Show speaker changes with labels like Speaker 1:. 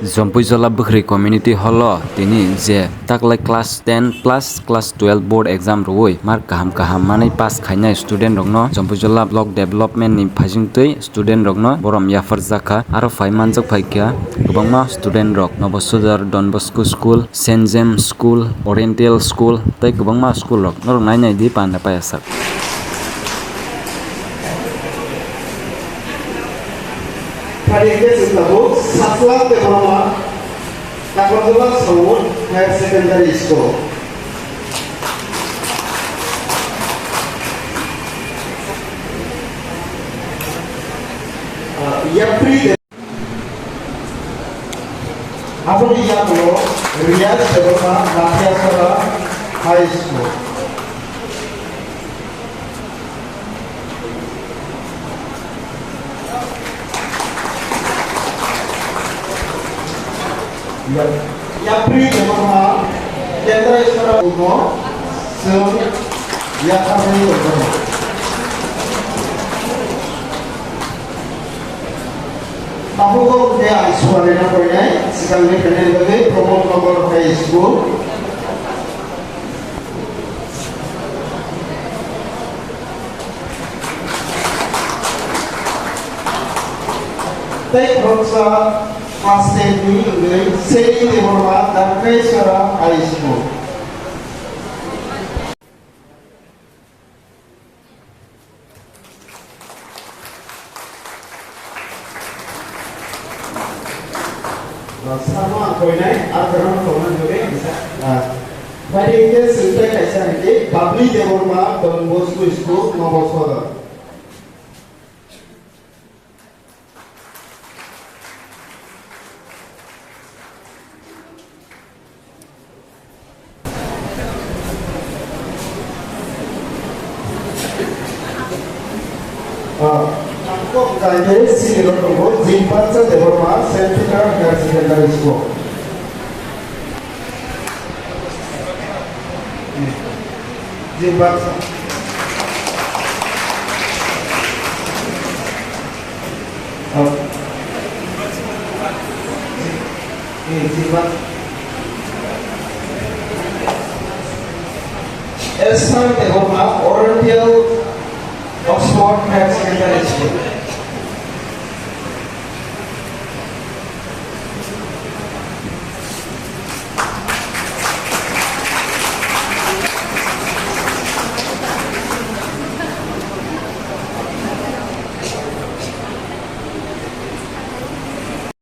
Speaker 1: Jompuijola Bukhri Community Hall tini je taklai class 10 plus class 12 board exam roi mar kaham manai pass khainai student rokno Jompuijola block development ni phajingtui student rokno borom yafarjaka aro phaimanjak phaikya kwbangma student rok Novosudar Don Bosco School Saint James School Oriental School tei kwbangma school rok norok nainai di panda paiasak.
Speaker 2: This is the book, Satla Devorma, Takotola School, Higher Secondary School. Yapri Apuni Yapo, Riyaz Devorma, Madhyamik High School. Yapri Devorma, Kendra Ugo, Sung, Yakari Ugo. Mahugo Dea Iswarena Koyai, Sikali Penelbe, Promote Number High School. Take Rosa. Class 10 English, Seri Devorma, Darkeshwara High School. Sama koinai arkaran koman juga bisa. Pada ini sudah kaisa nanti Babli Devorma Don Bosco School Novosudar. Aku kaji sini orang Jimpat Devorma Sentra Higher Secondary School. Jimpat. Jimpat. Elsa Devorma Oriental Oxford Higher Secondary School.